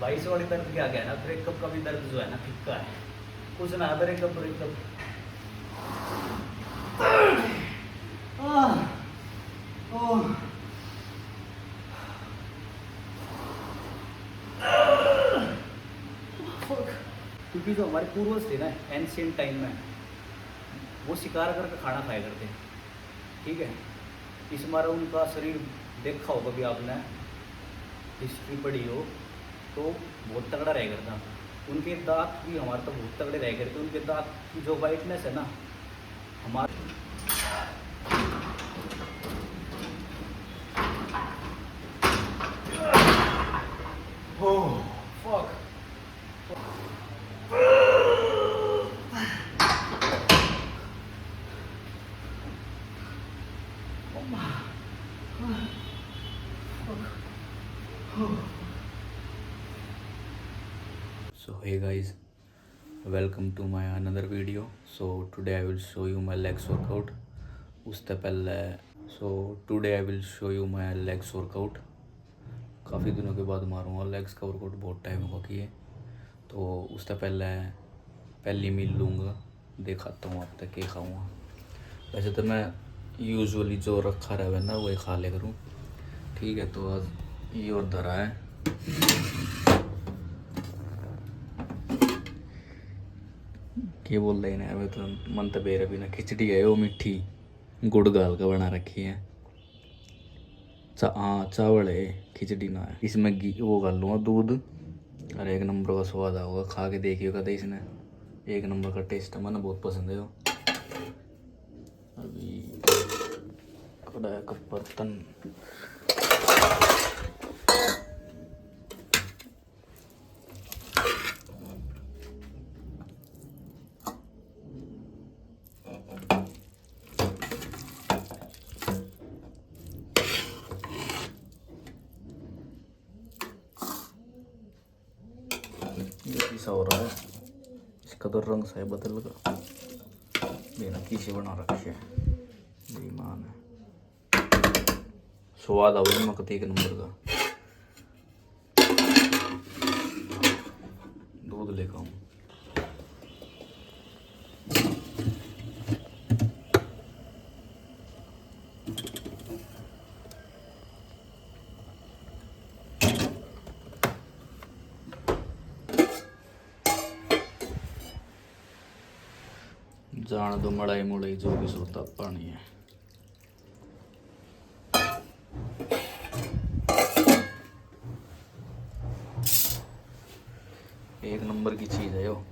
22 वाली दर्द क्या गया ना, ब्रेकअप का भी दर्द जो है ना फिक्का है, कुछ ना ब्रेकअप ब्रेकअप। क्योंकि जो हमारे पूर्वज थे ना एंशियंट टाइम में, वो शिकार करके खाना खाया करते, ठीक है। इस बार उनका शरीर देखा हो कभी आपने, हिस्ट्री पढ़ी हो तो बहुत तगड़ा रह करता। उनके दांत भी हमारे तो बहुत तगड़े रह करते, उनके दांत की जो वाइटनेस है ना हमारे। Oh, fuck. So hey guys, welcome to my another video. So today I will show you my legs workout. उससे पहले today I will show you my legs workout. काफ़ी दिनों के बाद मारूंगा लेग्स का वर्कआउट, बहुत टाइम होगा किए। तो उससे पहले पहली मील लूँगा, दिखाता हूँ आप तक क्या खाऊँगा। वैसे तो मैं यूजुअली जो रखा रहे ना वही खा ले करूँ, ठीक है। तो आज ये और धरा है, क्या बोल रहे हैं, तो मन तो बेरा भी ना, खिचड़ी है वो मीठी गुड़ गाल का बना रखी है। हाँ चावल है, खिचड़ी ना है। इसमें घी वो डाल लूँगा दूध, और एक नंबर का स्वाद आएगा। खा के देखिएगा तो इसने एक नंबर का टेस्ट है, मैंने बहुत पसंद है वो। अभी कढ़ाई का बर्तन, ये सा हो रहा है, इसका तो रंग सा है बदल का, बिना किसी बना रखे है, बेईमान है। स्वाद आओ मकती एक नंबर का। दूध लेकर आऊँ, जान दो मड़ाई मुड़ाई जो भी सोता पानी है। एक नंबर की चीज़ है यो।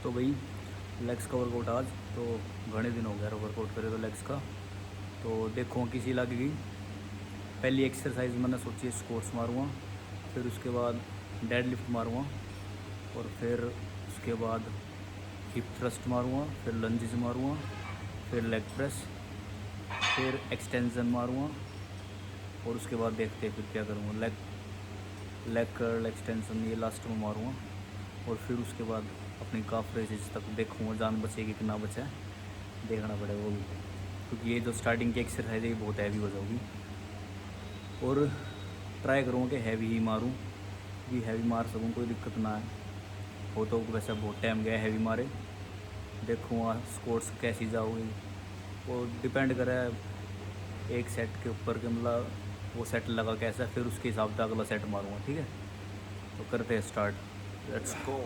तो भाई लेग्स का वर्कआउट आज तो घने दिन हो गया वर्कआउट करे तो लेग्स का। तो देखो किसी लग गई। पहली एक्सरसाइज मैंने सोची स्क्वाट्स मारूँगा, फिर उसके बाद डेड लिफ्ट मारूँगा, और फिर उसके बाद हिप थ्रस्ट मारूँगा, फिर लंजेस मारूँगा, फिर लेग प्रेस, फिर एक्सटेंशन मारूँगा, और उसके बाद देखते हैं फिर क्या करूँगा। लेग कर्ल एक्सटेंशन ये लास्ट में मारूँगा, और फिर उसके बाद अपनी काफ रेसेज तक देखूँगा जान बचेगी कि ना बचे, देखना पड़ेगा वो भी, क्योंकि ये जो स्टार्टिंग की एक्सरसाइज है ये बहुत हैवी हो जाएगी। और ट्राई करूँगा कि हैवी ही मारूँ, कि हैवी मार सकूँ, कोई दिक्कत ना है। हो तो वैसे बहुत टाइम गया हैवी मारे, देखूँगा स्कोर्ट्स कैसी जाओगी, वो डिपेंड करे एक सेट के ऊपर के, मतलब वो सेट लगा कैसा, फिर उसके हिसाब से अगला सेट मारूँगा। ठीक है, तो करते हैं स्टार्ट, लेट्स गो।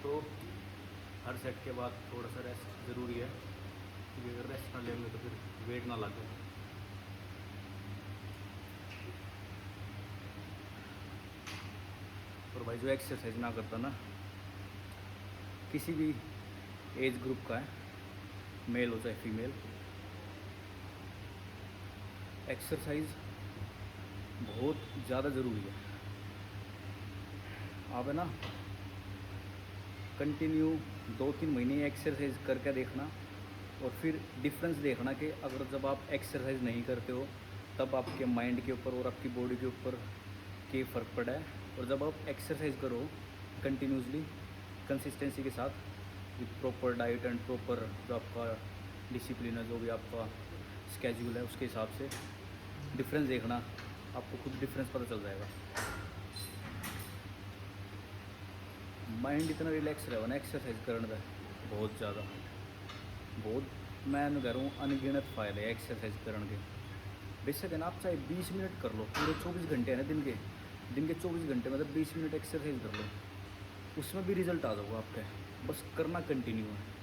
तो हर सेट के बाद थोड़ा सा रेस्ट ज़रूरी है, क्योंकि अगर रेस्ट ना लेंगे तो फिर वेट ना लगे। और भाई जो एक्सरसाइज ना करता ना, किसी भी एज ग्रुप का है, मेल हो चाहे फीमेल, एक्सरसाइज बहुत ज़्यादा ज़रूरी है। आप है ना कंटिन्यू 2-3 महीने एक्सरसाइज करके देखना, और फिर डिफरेंस देखना कि अगर जब आप एक्सरसाइज नहीं करते हो तब आपके माइंड के ऊपर और आपकी बॉडी के ऊपर के फ़र्क पड़ा है, और जब आप एक्सरसाइज करो कंटिन्यूसली कंसिस्टेंसी के साथ with proper diet and proper जो आपका डिसिप्लिन है, जो भी आपका स्केड्यूल है, उसके हिसाब से डिफरेंस देखना, आपको खुद डिफरेंस पता चल जाएगा। माइंड इतना रिलैक्स रहेगा ना एक्सरसाइज करने का, बहुत ज़्यादा, बहुत, मैं कह रहा हूँ अनगिनत फ़ायदे हैं एक्सरसाइज करने के। बेशक है ना आप चाहे 20 मिनट कर लो, पूरे 24 घंटे हैं ना दिन के 24 घंटे मतलब 20 मिनट एक्सरसाइज कर लो, उसमें भी रिजल्ट आ जाओगा आपके, बस करना कंटिन्यू है।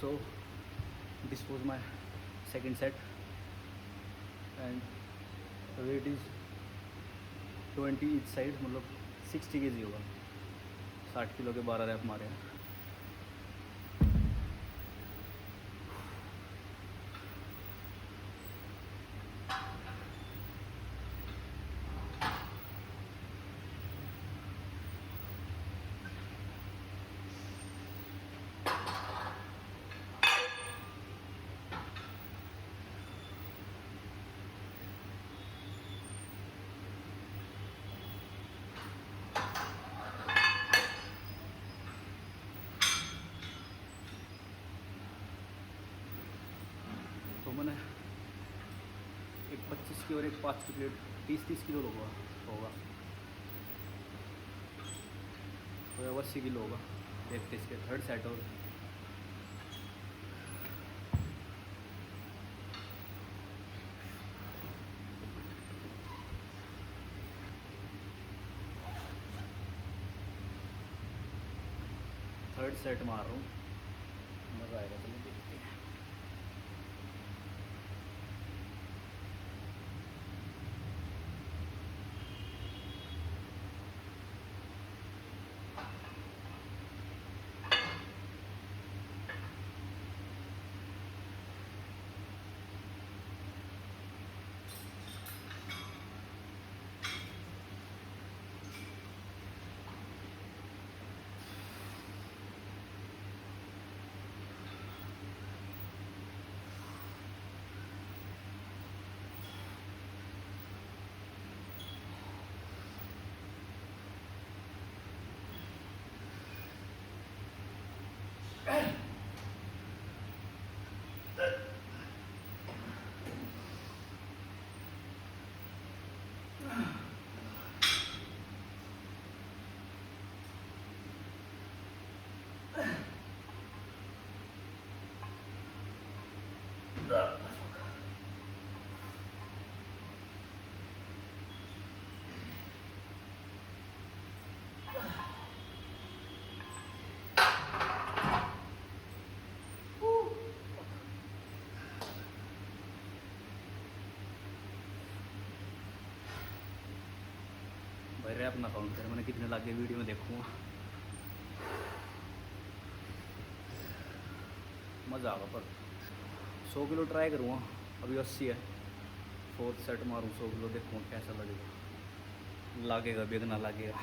So this was my second set and weight is 20 each side, मतलब 60 kg होगा। 60 किलो के 12 रैप मारे हैं। तो मैंने एक 25 की और एक 5 की प्लेट 30 किलो होगा तो 80 किलो होगा। देखते इसके थर्ड सेट और थर्ड सेट मार रहा हूँ, मज़ा आएगा। चलो देखते हैं। भाई रैप ना काउंट कर, मैंने कितने लागे वीडियो में देखूँगा, मज़ा आएगा। पर 100 किलो ट्राई करूँगा, अभी 80 है। फोर्थ सेट मारूँ 100 किलो, देखूँगा कैसा लगेगा, लागेगा भी ना लागेगा।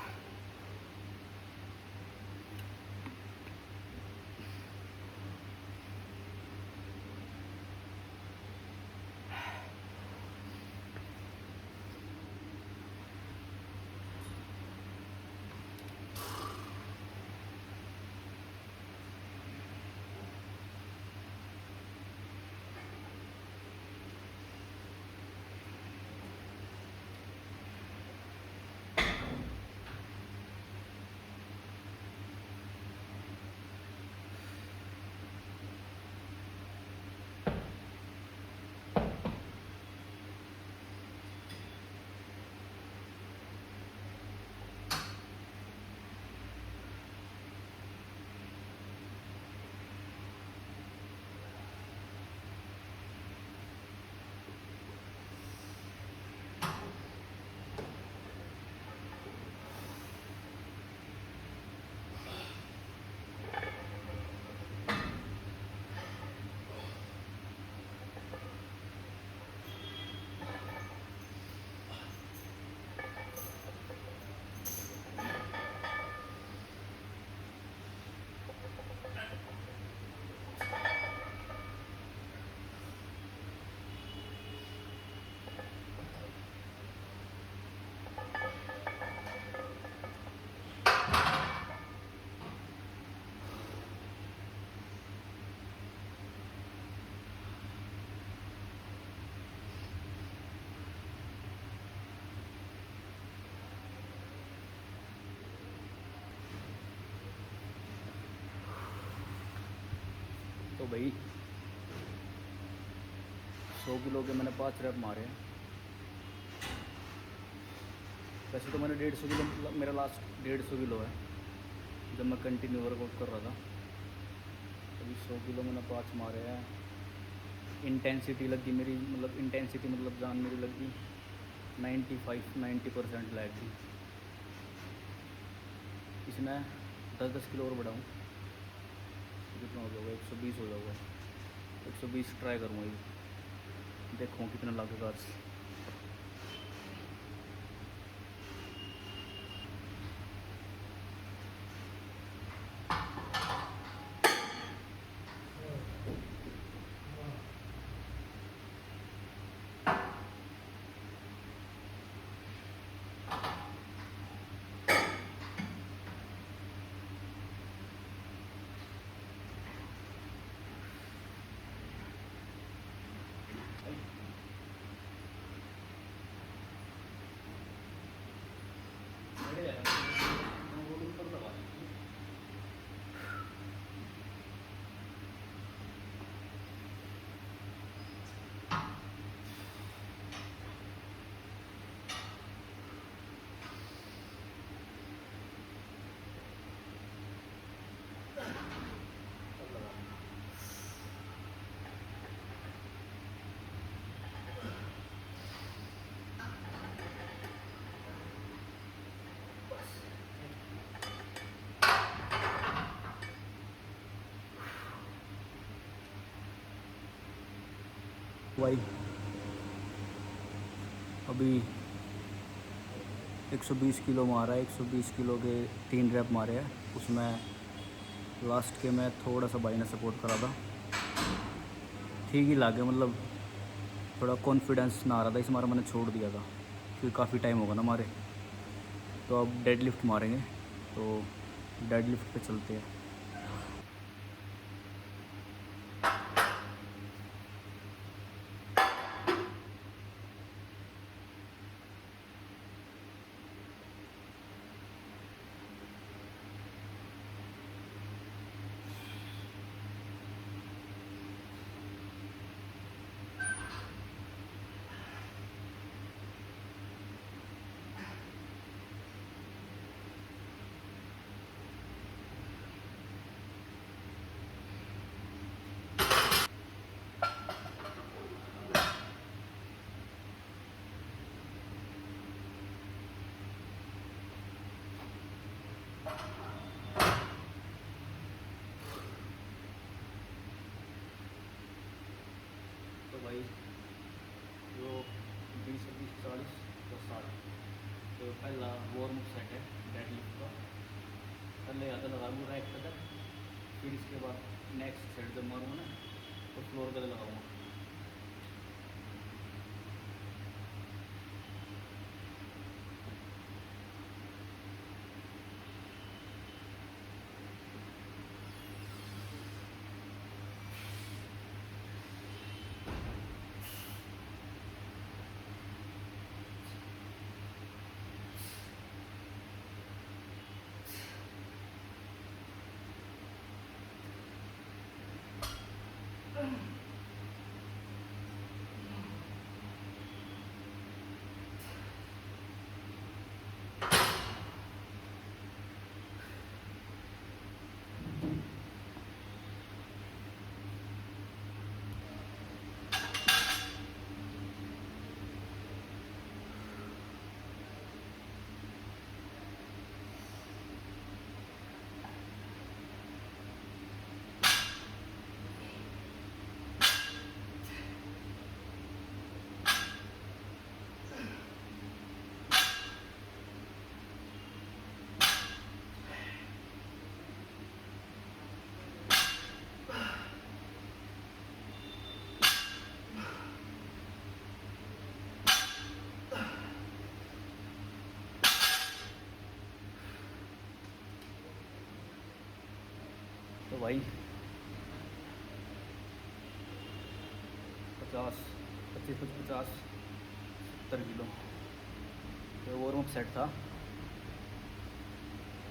तो भाई 100 किलो के मैंने 5 रैप मारे हैं। वैसे तो मैंने 150 किलो, मेरा लास्ट 150 किलो है जब मैं कंटिन्यू वर्कआउट कर रहा था। अभी 100 किलो मैंने 5 मारे हैं। इंटेंसिटी लगी मेरी, मतलब इंटेंसिटी मतलब जान मेरी लगी 90% लग गई। इसमें 10-10 किलो और बढ़ाऊँ, कितना हो जाएगा? 120 हो जाएगा। 120 ट्राई करूँगा, ये देखूँ कितना लगेगा आज। भाई अभी 120 किलो मारा है। 120 किलो के 3 रैप मारे हैं। उसमें लास्ट के मैं थोड़ा सा भाई ने सपोर्ट करा था, ठीक ही लगे, मतलब थोड़ा कॉन्फिडेंस ना आ रहा था, इस मारा मैंने छोड़ दिया था क्योंकि काफ़ी टाइम होगा ना मारे। तो अब डेड लिफ्ट मारेंगे, तो डेड लिफ्ट पे चलते हैं। तो भाई जो 20-20-40 तो 60, तो पहला वार्म अप सेट है डेड लिफ्ट का। पहले आधा लगाऊंगा राइट कदर, फिर इसके बाद नेक्स्ट सेट जब मारूंगा ना तो फ्लोर कदर लगाऊंगा। तो भाई 50-25-50-70 किलो तो वार्म अप सेट था।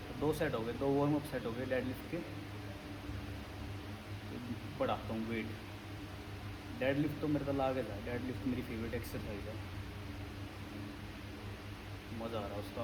तो 2 सेट हो गए, 2 वार्म अप सेट हो गए डेड लिफ्ट के। तो बढ़ाता हूँ वेट। डेड लिफ्ट तो मेरे को लागे था, डेड लिफ्ट मेरी फेवरेट एक्सरसाइज है, मज़ा आ रहा है उसका।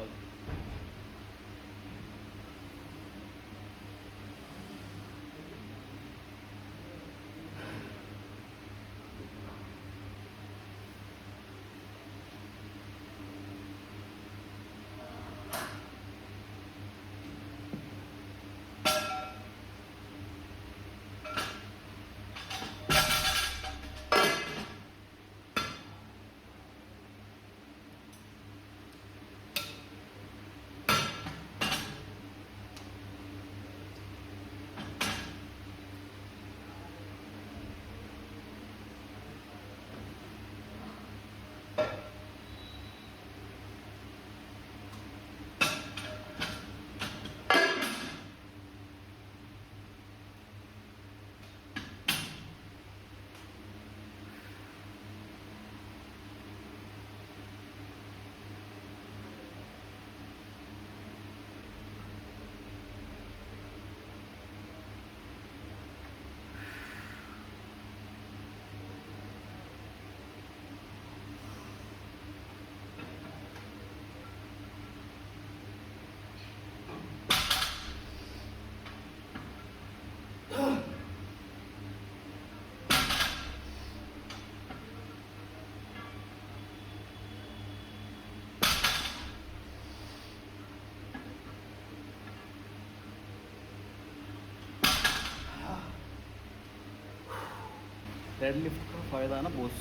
डेड लिफ्ट का फ़ायदा है ना बहुत,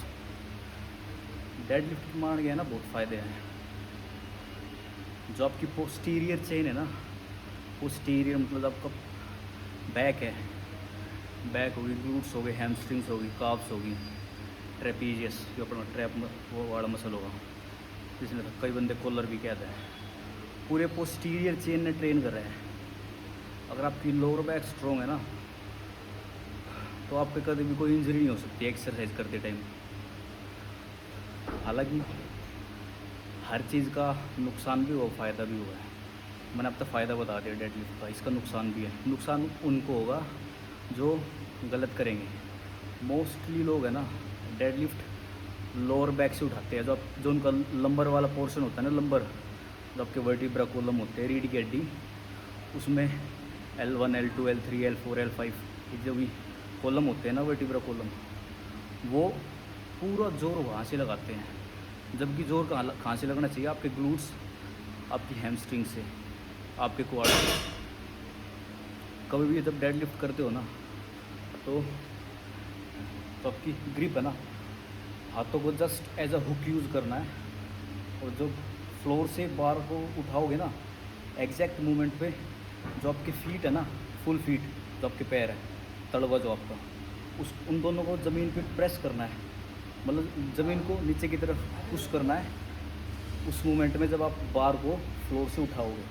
डेड लिफ्ट मान गया ना बहुत फ़ायदे हैं। जो आपकी पोस्टीरियर चेन है ना, पोस्टीरियर मतलब आपका बैक है, बैक होगी, ग्लूट्स हो गए, हैमस्ट्रिंग्स होगी, काफ्स होगी, ट्रेपीजियस जो अपना ट्रैप वो वाला मसल होगा जिसमें कई बंदे कॉलर भी कहते हैं, पूरे पोस्टीरियर चेन ने ट्रेन कर रहे हैं। अगर आपकी लोअर बैक स्ट्रॉन्ग है ना तो आपके कभी भी कोई इंजरी नहीं हो सकती एक्सरसाइज करते टाइम। हालांकि हर चीज़ का नुकसान भी हुआ, फ़ायदा भी हुआ है। मैंने अब तक फ़ायदा बता दिया डेड लिफ्ट का, इसका नुकसान भी है। नुकसान उनको होगा जो गलत करेंगे। मोस्टली लोग है ना डेड लिफ्ट लोअर बैक से उठाते हैं, जो उनका लंबर वाला पोर्शन होता है ना, लंबर जो आपके वर्टिब्रा कॉलम होते हैं, रीढ़ की हड्डी, उसमें L1 L2 L3 L4 L5 ये जो भी कॉलम होते हैं ना वर्टिब्रा कॉलम, वो पूरा जोर वहाँ से लगाते हैं। जबकि जोर कहाँ से लगना चाहिए? आपके ग्लूट्स, आपकी हैमस्ट्रिंग से, आपके क्वाड से। कभी भी जब डेड लिफ्ट करते हो ना तो आपकी ग्रिप है ना, हाथों को just as a hook use करना है, और जो फ्लोर से बार को उठाओगे ना एग्जैक्ट मूवमेंट पे, जो आपके फीट है ना, फुल फीट जो आपके पैर है, तलवा जो आपका, उन दोनों को ज़मीन पे प्रेस करना है, मतलब ज़मीन को नीचे की तरफ पुश करना है। उस मूवमेंट में जब आप बार को फ्लोर से उठाओगे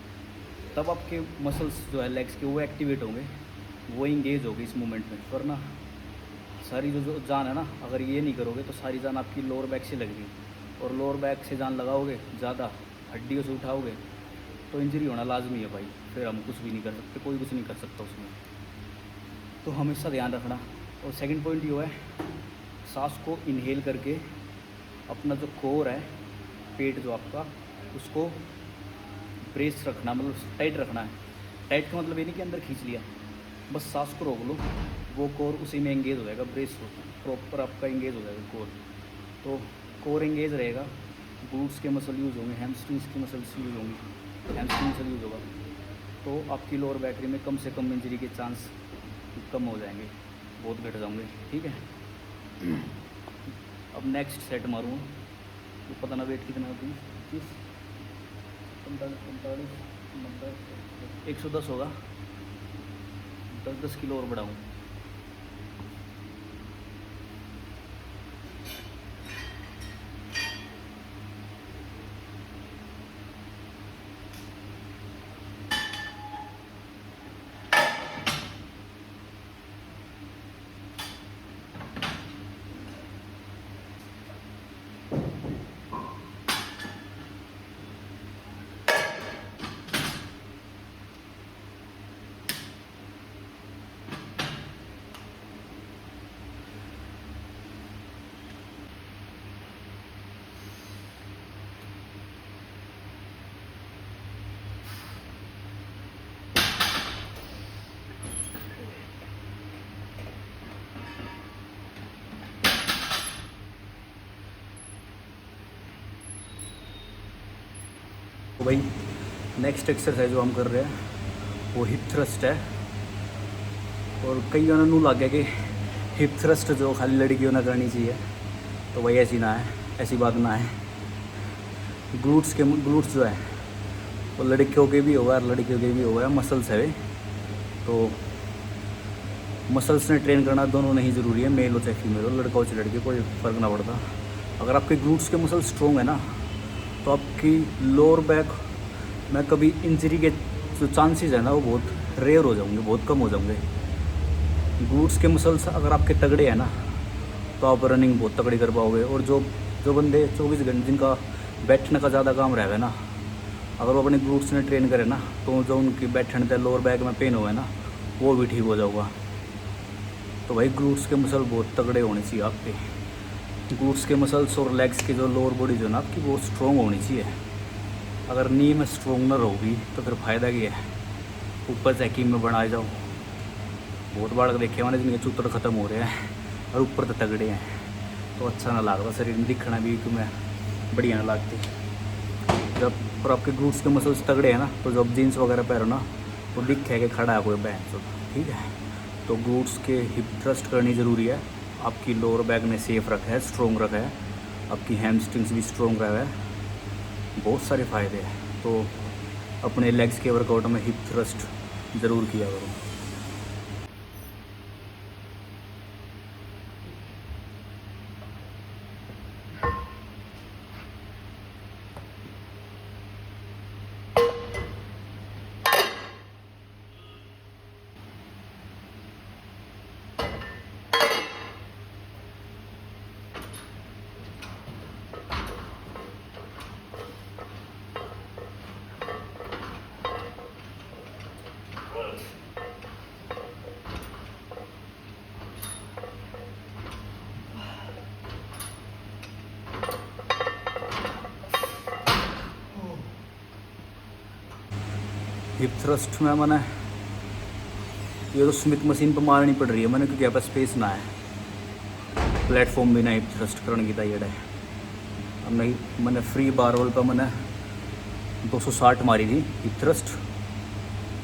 तब आपके मसल्स जो है लेग्स के वो एक्टिवेट होंगे, वो इंगेज होगी इस मूवमेंट में। वरना सारी जो जान है ना, अगर ये नहीं करोगे तो सारी जान आपकी लोअर बैक से लगेगी, और लोअर बैक से जान लगाओगे ज़्यादा, हड्डियों से उठाओगे तो इंजरी होना लाजमी है भाई। फिर हम कुछ भी नहीं कर सकते, कोई कुछ नहीं कर सकता उसमें, तो हमेशा ध्यान रखना। और सेकंड पॉइंट ये है, सांस को इनहेल करके अपना जो कोर है, पेट जो आपका, उसको ब्रेस रखना, मतलब टाइट रखना है। टाइट का मतलब ये नहीं कि अंदर खींच लिया, बस सांस को रोक लो, वो कोर उसी में एंगेज हो जाएगा, ब्रेस प्रॉपर आपका एंगेज हो जाएगा कोर। तो कोर एंगेज रहेगा, ग्लूट्स के मसल यूज़ होंगे, हैमस्ट्रिंग्स की मसल्स यूज़ होंगी, हैमस्ट्रिंग मसल यूज़ होगा, तो आपकी लोअर बैक में कम से कम इंजरी के चांस कम हो जाएंगे, बहुत घट जाएंगे। ठीक है, अब नेक्स्ट सेट मारूँगा, तो पता ना वेट कितना होती है, 30 45 90 110 होगा, 10 किलो और बढ़ाऊँ। तो भाई नेक्स्ट एक्सरसाइज जो हम कर रहे हैं वो हिप थ्रस्ट है। और कई जन नू लग गया कि हिप थ्रस्ट जो खाली लड़कियों ने करनी चाहिए, तो भाई ऐसी ना है, ऐसी बात ना है। ग्लूट्स जो है वो लड़कियों के भी होगा और लड़कियों के भी होगा, मसल्स है वे, तो मसल्स ने ट्रेन करना दोनों नहीं ज़रूरी है, मेल हो चाहे फीमेल हो, लड़का हो चाहे लड़की, कोई फ़र्क ना पड़ता। अगर आपके ग्लूट्स के मसल स्ट्रॉन्ग है ना तो आपकी लोअर बैक में कभी इंजरी के जो चांसेस है ना वो बहुत रेयर हो जाएंगे, बहुत कम हो जाएंगे। ग्लूट्स के मसल्स अगर आपके तगड़े हैं ना तो आप रनिंग बहुत तगड़ी कर पाओगे। और जो बंदे 24 घंटे जिनका बैठने का ज़्यादा काम रहेगा ना, अगर वो अपने ग्लूट्स ने ट्रेन करे ना तो जो उनकी बैठने से लोअर बैक में पेन हुआ है ना वो भी ठीक हो जाएगा। तो भाई ग्लूट्स के मसल बहुत तगड़े होने चाहिए आपके। ग्लूट्स के मसल्स और लेग्स की जो लोअर बॉडी जो ना आपकी वो स्ट्रॉन्ग होनी चाहिए। अगर नी में स्ट्रॉन्ग न होगी तो फिर फ़ायदा क्या है, ऊपर से हकीम में बनाए जाओ। बहुत बार देखे मैंने जिनके चूतर ख़त्म हो रहे हैं और ऊपर तो तगड़े हैं, तो अच्छा ना लगता शरीर में, दिखना भी तुम्हें बढ़िया ना लगती। जब और आपके ग्लूट्स के मसल्स तगड़े हैं ना तो जब जीन्स वगैरह पहनो ना तो दिखे कि खड़ा है कोई बहन। ठीक है, तो ग्लूट्स के हिप थ्रस्ट करनी ज़रूरी है। आपकी लोअर बैक ने सेफ रखा है, स्ट्रॉन्ग रखा है, आपकी हैमस्ट्रिंग्स भी स्ट्रॉन्ग रहा है, बहुत सारे फ़ायदे हैं। तो अपने लेग्स के वर्कआउट में हिप थ्रस्ट ज़रूर किया करो। हिप थ्रस्ट में मैंने ये तो स्मिथ मशीन पर मारनी पड़ रही है मैंने, क्योंकि यहाँ पर स्पेस ना है, प्लेटफॉर्म भी ना हिप थ्रस्ट करने की तैयार है। अब नहीं, मैंने फ्री बारवल पर मैंने 260 मारी थी हिप थ्रस्ट।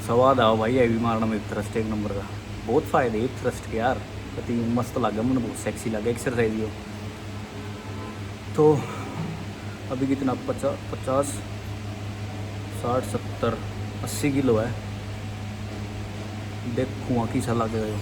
स्वाद आओ भाई हैवी मारना में हिप थ्रस्ट एक नंबर का। बहुत फ़ायदे हिप थ्रस्ट के यार, कति मस्त लगा मैंने, बहुत सेक्सी लगा एक्सरसाइज हो। तो अभी कितना 50 60 70 80 किलो है, देखूँ की सा लगेगा।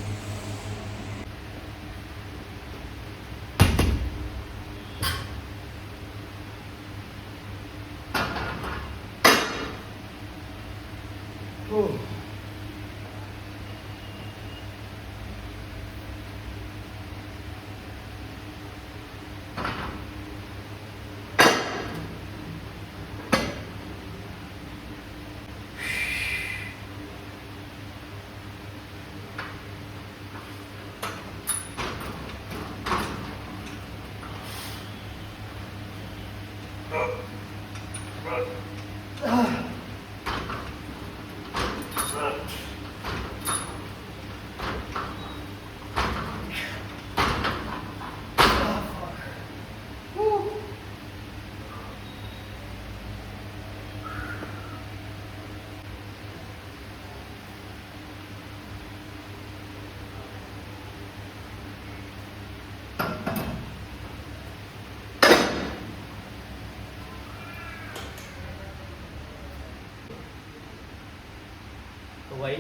तो भाई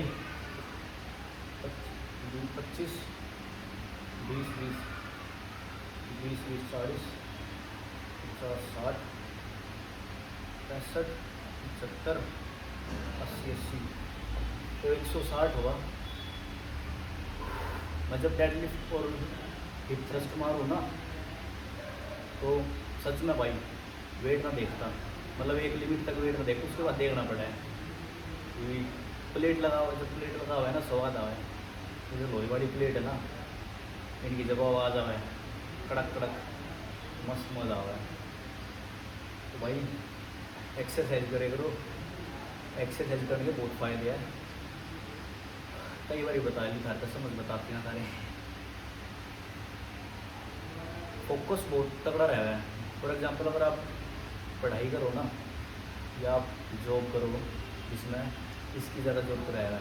25 20 20 20 20 40 50 60 65 75 80 80 तो 160 होगा। मैं जब डेडलिफ्ट और हिप थ्रस्ट मारूँ ना, तो सच में भाई वेट ना देखता, मतलब एक लिमिट तक वेट ना देखता, उसके बाद देखना पड़ा है। प्लेट लगा हुआ, जब प्लेट लगा हुआ है ना, स्वाद आवा है। तो जो लोही वाली प्लेट है ना, इनकी जब आवाज़ आवा है कड़क कड़क, मस्त मज़ा आवा है। तो भाई एक्सरसाइज करे करो, एक्सरसाइज करने के बहुत फ़ायदे हैं। कई बार बता ली था, समझ बताते हैं सारे। फोकस बहुत तगड़ा रहा है। फॉर एग्जांपल अगर आप पढ़ाई करो ना, या आप जॉब करो जिसमें इसकी ज़्यादा जरूरत रहेगा,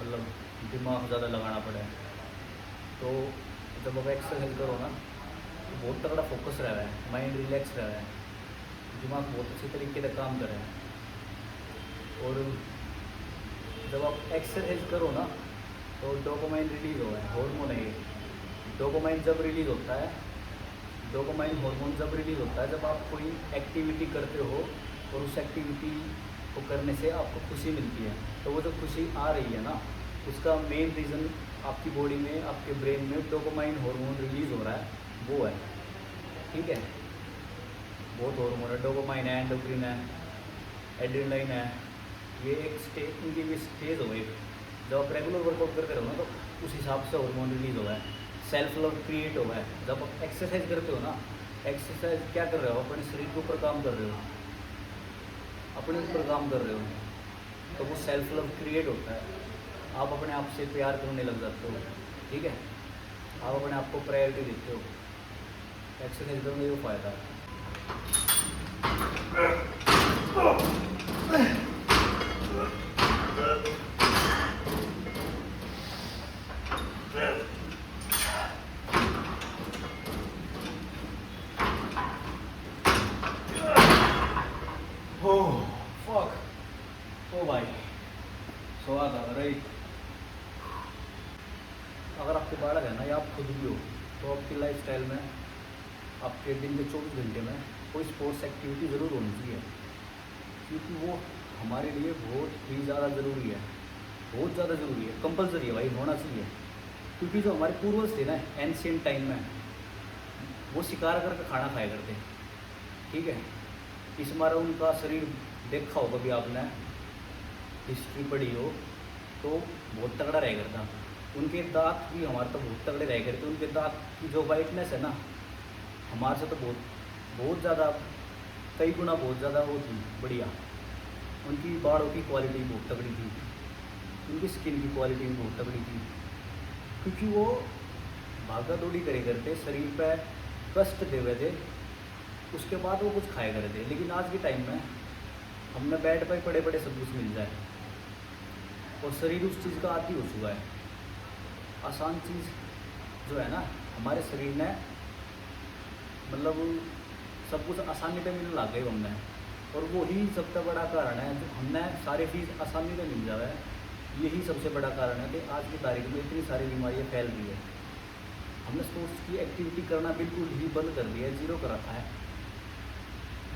मतलब दिमाग ज़्यादा लगाना पड़े, तो जब आप एक्सरसाइज करो ना, तो बहुत तगड़ा फोकस रह रहा है, माइंड रिलैक्स रह रहा है, दिमाग बहुत अच्छे तरीके से काम कर रहा है। और जब आप एक्सरसाइज करो ना, तो डोपामाइन रिलीज़ हो रहा है, हार्मोन है ये। डोपामाइन जब रिलीज़ होता है, डोपामाइन हार्मोन जब रिलीज़ होता है जब आप कोई एक्टिविटी करते हो और उस एक्टिविटी को करने से आपको खुशी मिलती है, तो वो जो खुशी आ रही है ना, उसका मेन रीज़न आपकी बॉडी में, आपके ब्रेन में डोपामाइन हार्मोन रिलीज़ हो रहा है, वो है। ठीक है, बहुत हार्मोन है, डोपामाइन है, एंडोक्रिन है, एड्रेनालिन है, ये एक स्टेज, इनकी भी स्टेज हो गई। जब आप रेगुलर वर्कआउट करते रहो ना, तो उस हिसाब से हार्मोन रिलीज़ होगा है, सेल्फ लव क्रिएट होगा है। जब आप एक्सरसाइज करते हो ना, एक्सरसाइज क्या कर रहे हो, अपने शरीर के ऊपर काम कर रहे हो, अपने ऊपर काम कर रहे हो, तो वो सेल्फ लव क्रिएट होता है, आप अपने आप से प्यार करने लग जाते हो। ठीक है, आप अपने आप को प्रायोरिटी देते हो, एक्सरसाइज करने का फ़ायदा है। ओ भाई स्वाद आ रही। अगर आपके बालक है ना या आप खुद भी हो तो आपकी लाइफस्टाइल में आपके दिन के 24 घंटे में कोई स्पोर्ट्स एक्टिविटी ज़रूर होनी चाहिए, क्योंकि वो हमारे लिए बहुत ही ज़्यादा ज़रूरी है, बहुत ज़्यादा ज़रूरी है, कंपलसरी है भाई, होना चाहिए। क्योंकि जो हमारे पूर्वज थे ना एंशियंट टाइम में, वो शिकार करके खाना खाया करते, ठीक है। इस बार उनका शरीर देखा हो कभी आपने, हिस्ट्री पढ़ी हो तो बहुत तगड़ा रह करता। उनके दांत भी हमारे तो बहुत तगड़े रह करते, उनके दांत की जो वाइटनेस है ना हमारे से तो बहुत बहुत ज़्यादा, कई गुना बहुत ज़्यादा वो थी बढ़िया। उनकी बालों की क्वालिटी बहुत तगड़ी थी, उनकी स्किन की क्वालिटी भी बहुत तगड़ी थी, क्योंकि वो भागा दौड़ी करे करते, शरीर पर कष्ट दे हुए थे, उसके बाद वो कुछ खाया करते। लेकिन आज के टाइम में हमने बेड पर पड़े पड़े सब कुछ मिल जाए और शरीर उस चीज़ का आदी हो चुका है। आसान चीज़ जो है ना हमारे शरीर ने, मतलब सब कुछ आसानी पे मिलने लग गए हमने, और वही सबसे बड़ा कारण है जो हमने सारी चीज़ आसानी पे मिल जाए, यही सबसे बड़ा कारण है कि आज की तारीख में इतनी सारी बीमारियाँ फैल रही है। हमने स्पोर्ट्स की एक्टिविटी करना बिल्कुल ही बंद कर दिया है, जीरो कर रखा है।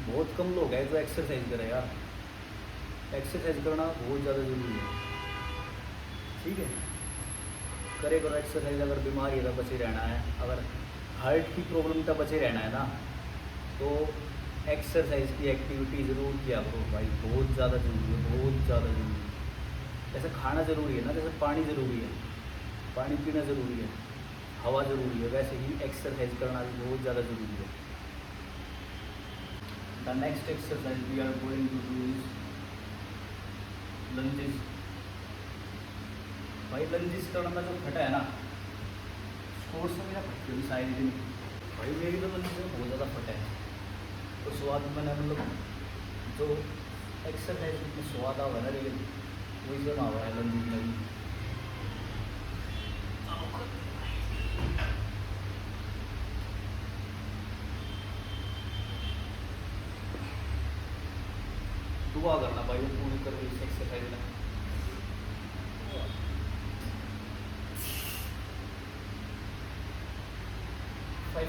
बहुत कम लोग हैं जो एक्सरसाइज करें यार, एक्सरसाइज करना बहुत ज़्यादा ज़रूरी है, ठीक है। करे करो एक्सरसाइज, अगर बीमारी है बचे रहना है, अगर हार्ट की प्रॉब्लम का बचे रहना है ना तो एक्सरसाइज की एक्टिविटी ज़रूर किया करो भाई, बहुत ज़्यादा ज़रूरी है, बहुत ज़्यादा ज़रूरी है। जैसे खाना ज़रूरी है ना, जैसे पानी ज़रूरी है, पानी पीना ज़रूरी है, हवा ज़रूरी है, वैसे ही एक्सरसाइज करना भी बहुत ज़्यादा ज़रूरी है। The next exercise we are going to do is lunges. भाई लंजेस करना जो फटा है ना, स्पोर्ट्स में मेरा फट भी शायद ही नहीं भाई, मेरी तो लंजेस में बहुत ज़्यादा फटा है। तो स्वाद मैंने मतलब जो एक्सरसाइज में स्वाद आवा ना लेकिन वही से आवा है लंजेस में भी। दुआ करना भाई वो पूरी कर इस एक्सरसाइज में। फाइव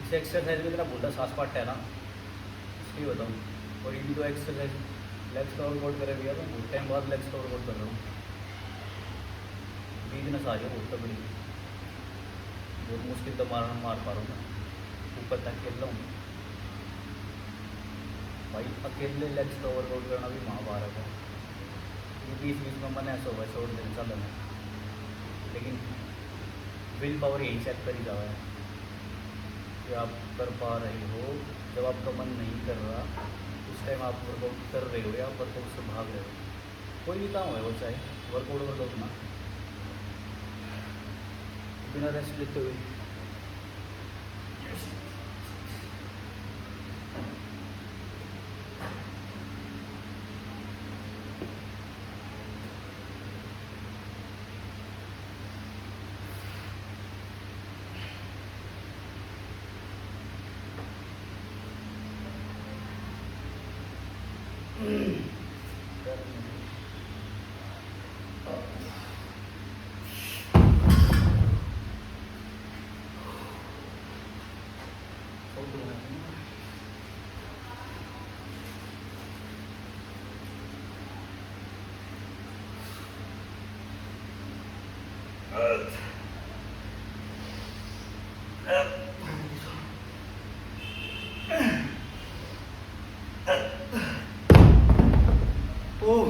इस एक्सरसाइज में मेरा बोलता सांस पाट है ना, इसलिए बताऊँ। और ये भी तो एक्सरसाइज लेग्स का वर्कआउट करे भैया, तो बहुत टाइम बाद लेग्स का वर्कआउट कर रहा हूँ। वीकनेस आ गया बहुत तगड़ी, बहुत मुश्किल तो मार पा रहा हूँ मैं, ऊपर तक खेल रहा हूँ भाई। अकेले लेग्स का वर्कआउट करना भी महाभारत है, बीच बीच में मन ऐसा हुआ छोड़ देने चल में, लेकिन विल पावर यही चेक कर ही रहा है कि आप कर पा रहे हो। जब आपका मन नहीं कर रहा उस टाइम आप वर्कआउट कर रहे हो या वर्कआउट से भाग रहे हो, कोई भी काम है वो, चाहे वर्कआउट ना, बिना रेस्ट लेते हुए। ओह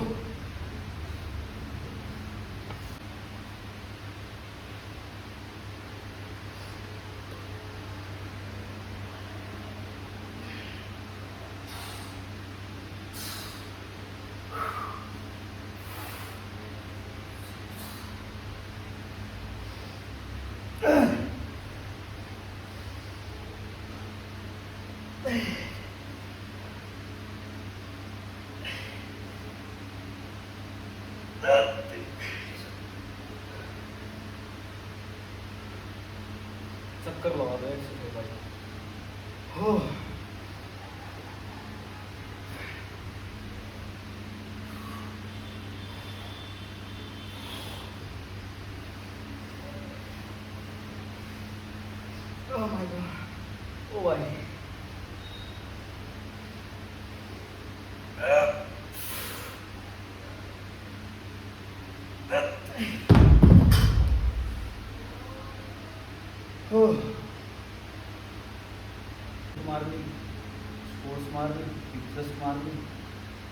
पुश मार ली, थ्रस्ट मार ली,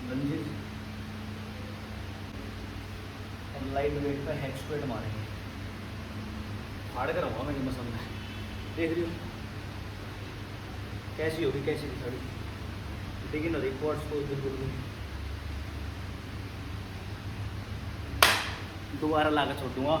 लंजेस। अब लाइट वेट का हेड स्क्वाट मारेंगे। फाड़ कर हुआ मेरी मसल में, देख रही हो कैसी होगी, कैसी दिखाड़ी देखिए ना, रिकॉर्ड्स को बिल्कुल भी दोबारा ला कर छोड़ दूँगा।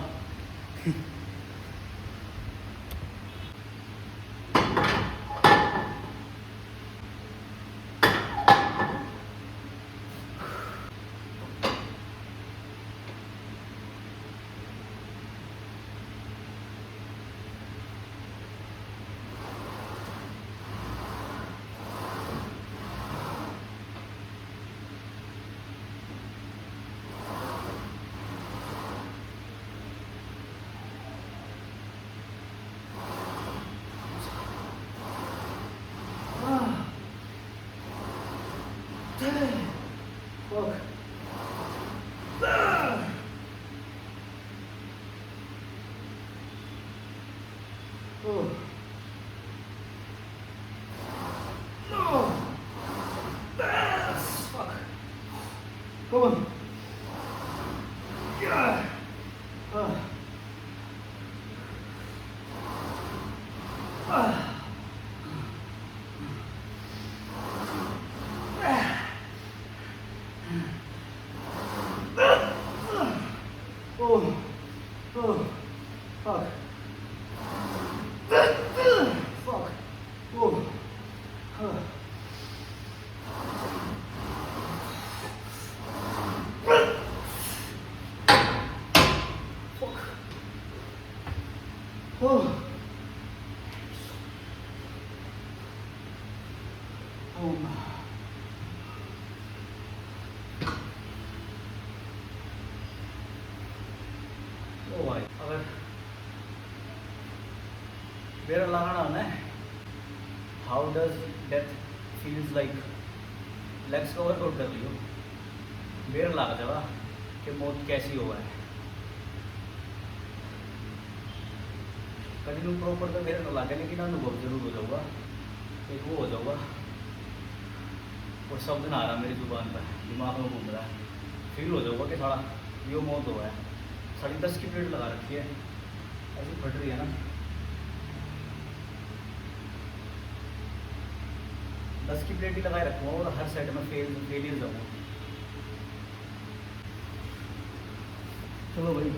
Come on. Yeah. Oh. Oh. Fuck. Fuck. Oh. Oh. Oh. Oh भाई, अगर मेरा लगाना है, how does death feels like, legs का वर्कआउट कर लियो, मेरा लगा जवा कि मौत कैसी हुआ है। कंटिन्यू प्रॉपर तो मेरे को लगा, लेकिन अनुभव जरूर हो जाऊगा, एक वो हो जाऊगा, और शब्द ना आ रहा मेरी जुबान पर, दिमाग में घूम रहा है, फील हो जाऊगा कि सारा यो मौत हुआ है। 10:30 की प्लेट लगा रखी है, ऐसी फट रही है ना, 10 की प्लेट ही लगाए रखूँगा और हर सेट में फेलियर जाऊँगा। चलो भाई,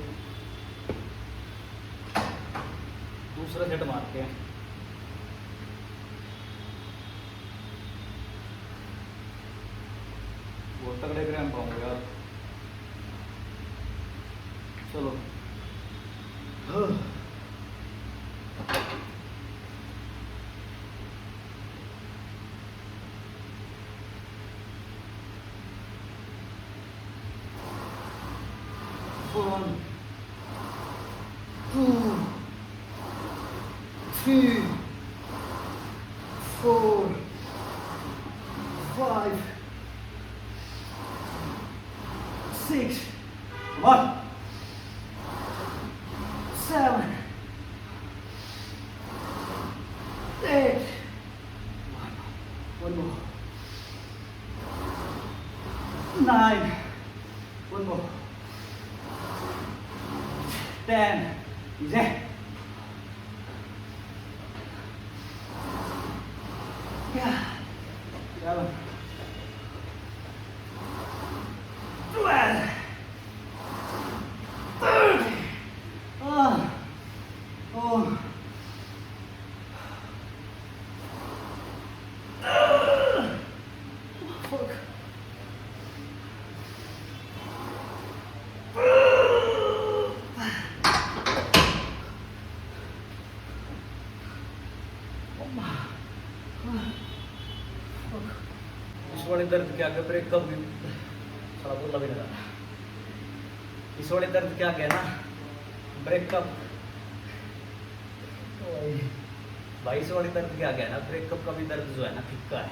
दूसरा सेट मारते हैं। बहुत तगड़े क्रैम्प पाऊंगा यार। चलो One, 2, 3, 4, 5, 6, 1, 7, 8, one more, 9, one more, 10, easy. 11, 12, 13. Oh. Fuck. इस वाले दर्द क्या क्या ब्रेक कब साला बोला भी लगा। इस वाले दर्द क्या क्या ना, ब्रेकअप भाई, इस वाले दर्द क्या क्या ना, ब्रेकअप का भी दर्द जो है ना फिक्का है,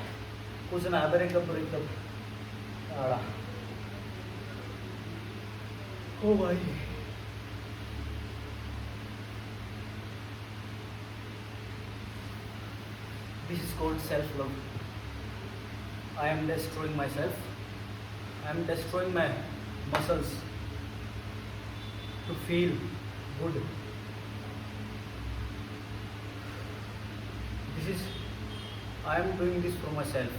कुछ ना ब्रेकअप आड़ा। ओ भाई, this is called self love. I am destroying myself. I am destroying my muscles to feel good. This is, I am doing this for myself,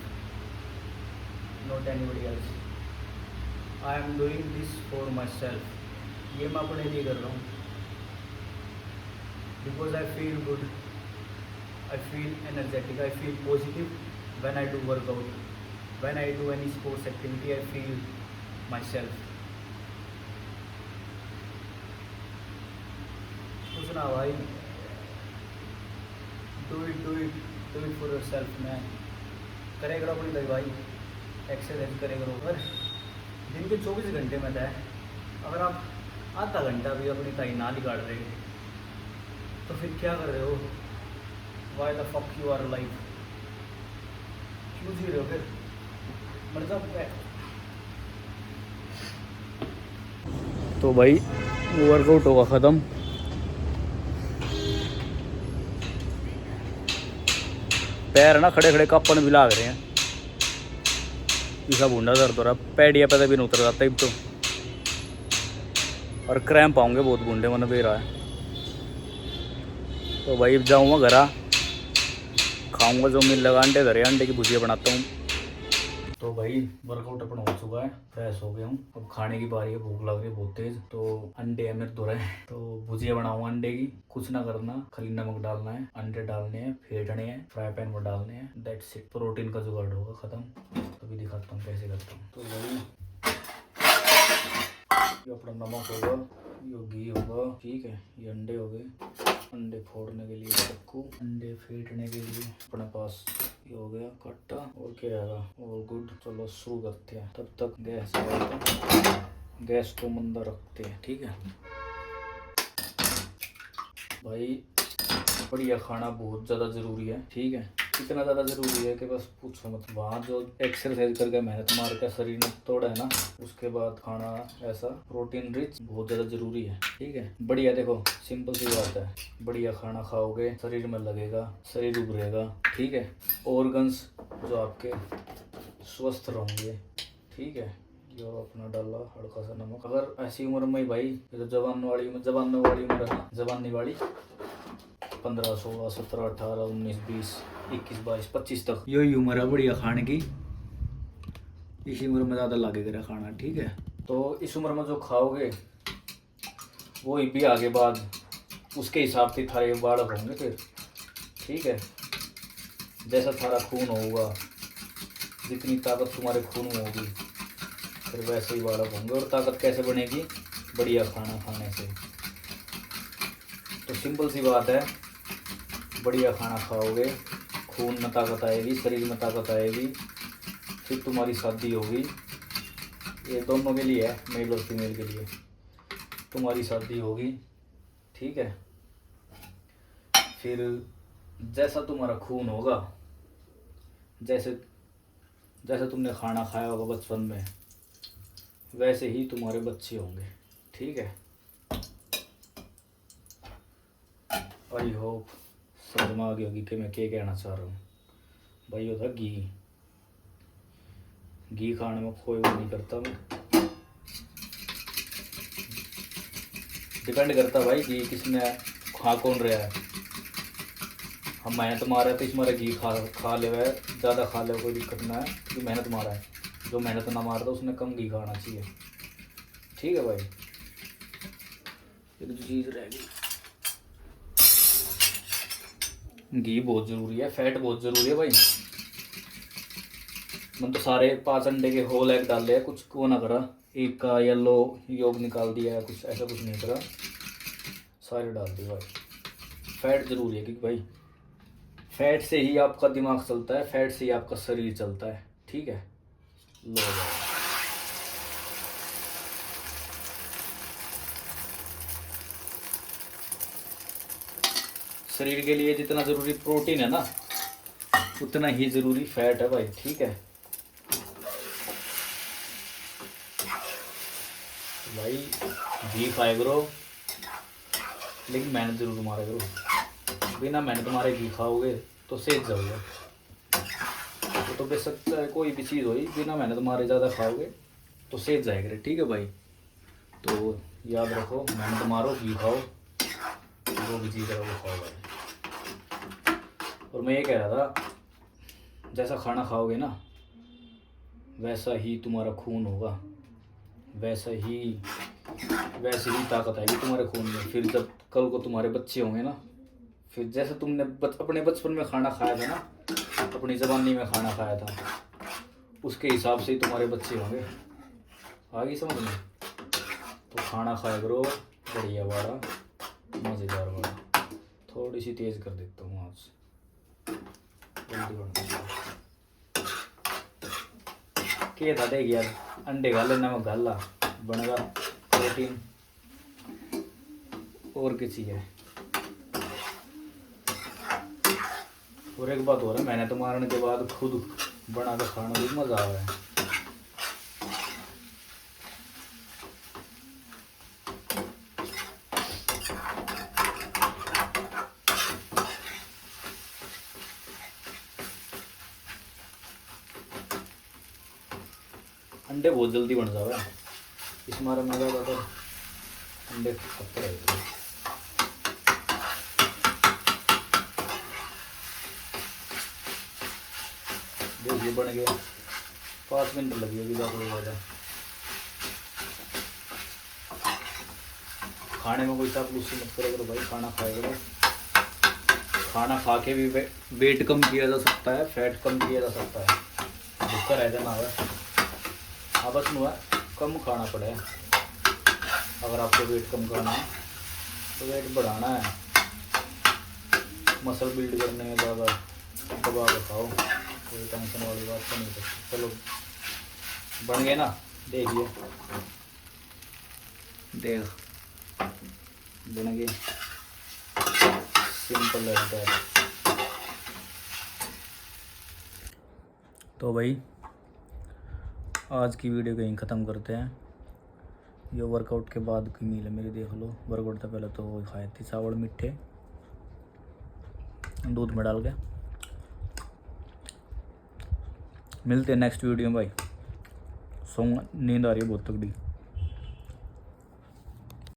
not anybody else. I am doing this for myself. ये मैं अपने लिए कर रहा हूँ. Because I feel good, I feel energetic, I feel positive when I do workout. When I do any sports activity, I feel myself. कुछ ना भाई, do it for yourself man. करे करो अपनी दवाई भाई, एक्सरसाइज करे करो. अगर दिन के 24 घंटे में है, अगर आप आधा घंटा भी अपनी ताई ना निकाल रहे तो फिर क्या कर रहे हो? Why the fuck you our life? क्यों जी रहे हो फिर? मतलब तो भाई वर्कआउट होगा ख़त्म. पैर ना खड़े खड़े कापन भी लाग रहे हैं. इसका भूडा दर्द हो रहा, पैडिया पैदा भी नहीं उतर जाता अब तो. और क्रैम्प आऊँगे बहुत भूडे मन भी रहा है. तो भाई अब जाऊँगा घर, खाऊँगा जो मिल लगा. अंडे धरे, अंडे की भुजिया बनाता हूँ. तो भाई वर्कआउट अपना हो चुका है, फ्रेश हो गया हूँ. अब खाने की बारी है, भूख लग रही है बहुत तेज. तो अंडे है मेरे धोरे, तो भुजिया बनाऊंगा अंडे की. कुछ ना करना, खाली नमक डालना है, अंडे डालने हैं, फेंटने हैं, फ्राई पैन में डालने हैं. That's it. प्रोटीन का जुगाड़ होगा खत्म. अभी दिखाता हूँ कैसे करता हूँ. तो भाई ये अपना नमक होगा, ये घी होगा, ठीक है. ये अंडे हो गए, अंडे फोड़ने के लिए चाकू, अंडे फेंटने के लिए अपने पास ये हो गया कट्टा. और क्या आएगा? और गुड. चलो शुरू करते हैं. तब तक गैस आएगा, गैस को मंदा रखते हैं, ठीक है भाई. बढ़िया खाना बहुत ज़्यादा ज़रूरी है, ठीक है. इतना ज़्यादा ज़रूरी है कि बस पूछो मत. वहाँ जो एक्सरसाइज करके मेहनत मार के शरीर ने तोड़ा है ना, उसके बाद खाना ऐसा प्रोटीन रिच बहुत ज़्यादा ज़रूरी है, ठीक है. बढ़िया. देखो सिंपल सी बात है, बढ़िया खाना खाओगे शरीर में लगेगा, शरीर उभरेगा, ठीक है. ऑर्गन्स जो आपके स्वस्थ रहेंगे, ठीक है. जो अपना डाला हल्का सा नमक. अगर ऐसी उम्र में भाई, जो जवानी वाली उम्र है, जवानी वाली 15, 16, 17, 18, 19, 20, 21, 22, 25 तक यही उम्र है बढ़िया खाने की. इसी उम्र में ज़्यादा लगेगा खाना, ठीक है. तो इस उम्र में जो खाओगे वो भी आगे बाद उसके हिसाब से थारे बालक होंगे फिर, ठीक है. जैसा थारा खून होगा, जितनी ताकत तुम्हारे खून में होगी, फिर वैसे ही बालक होंगे. और ताकत कैसे बनेगी? बढ़िया खाना खाने से. तो सिंपल सी बात है, बढ़िया खाना खाओगे, खून में ताकत आएगी, शरीर में ताकत आएगी, फिर तुम्हारी शादी होगी. ये दोनों के लिए है, मेल और फीमेल के लिए. तुम्हारी शादी होगी, ठीक है. फिर जैसा तुम्हारा खून होगा, जैसे तुमने खाना खाया होगा बचपन में, वैसे ही तुम्हारे बच्चे होंगे, ठीक है. आई होप समझ में आ गई होगी कि मैं क्या कहना चाह रहा हूँ. भाई होता घी खाने में कोई वो नहीं करता. मैं डिपेंड करता भाई घी किसने खा कौन रहा है. हम मेहनत मारा है तो इसमें घी खा ले, ज़्यादा खा ले, कोई दिक्कत ना है. जो मेहनत मारा है, जो मेहनत ना मारता उसने कम घी खाना चाहिए, ठीक है भाई. एक चीज़ रह गई, घी बहुत ज़रूरी है, फैट बहुत ज़रूरी है भाई. मैंने तो सारे 5 अंडे के होल एग डाल लिया, कुछ को ना करा, एक का येलो योग निकाल दिया है, कुछ ऐसा कुछ नहीं करा, सारे डाल दिए भाई. फैट ज़रूरी है क्योंकि भाई फैट से ही आपका दिमाग चलता है, फैट से ही आपका शरीर चलता है, ठीक है. लो भाई शरीर के लिए जितना ज़रूरी प्रोटीन है ना, उतना ही ज़रूरी फैट है भाई, ठीक है भाई. घी खाया करो, लेकिन मेहनत ज़रूर मारा करो. बिना मेहनत मारे घी खाओगे तो सेज जाओगे. वो तो बेशक चाहे कोई भी चीज़ हो, बिना मेहनत मारे ज़्यादा खाओगे तो सेहत जाएगा। ठीक है भाई, तो याद रखो, मेहनत मारो, घी खाओ, जो भी चीज़ है वो खाओ भाई। और मैं ये कह रहा था, जैसा खाना खाओगे ना वैसा ही तुम्हारा खून होगा, वैसी ही ताकत आएगी तुम्हारे खून में। फिर जब कल को तुम्हारे बच्चे होंगे ना, फिर जैसे तुमने अपने बचपन में खाना खाया था ना, अपनी जवानी में खाना खाया था, उसके हिसाब से ही तुम्हारे बच्चे होंगे। आगे समझ में? तो खाना खाया करो बढ़िया वाला, मज़ेदार वाला। थोड़ी सी तेज़ कर देता हूँ आज, जल्दी बन के था। देख यार, अंडे गाले नमक गाला बनेगा प्रोटीन, और क्या चाहिए। और एक बात हो रहा है, मेहनत मारने के बाद खुद बना कर खाने में मज़ा आ रहा है। अंडे बहुत जल्दी बन जावे, इस मारे में ज़्यादातर अंडे खाते रहते हैं। देखिए बन गया, 5 मिनट लगे अभी ज़्यादा। खाने में कोई चापलूसी मत करो करो भाई, खाना खाया करो। खाना खा के भी वेट कम किया जा सकता है, फैट कम किया जा सकता है। भूखा रह जाना है, आपस में कम खाना पड़े। अगर आपको वेट कम करना है तो वेट बढ़ाना है, मसल बिल्ड करने में ज़्यादा दबा के खाओ, कोई टेंशन वाली बात तो नहीं सकती। चलो बन गए ना, देखिए देख बन गए, सिंपल रहता है। तो भाई आज की वीडियो कहीं ख़त्म करते हैं। ये वर्कआउट के बाद की मील है मेरी, देख लो। वर्कआउट से पहले तो वो खाए थे चावल मीठे दूध में डाल के। मिलते हैं नेक्स्ट वीडियो में भाई, सोऊंगा, नींद आ रही है बहुत तगड़ी।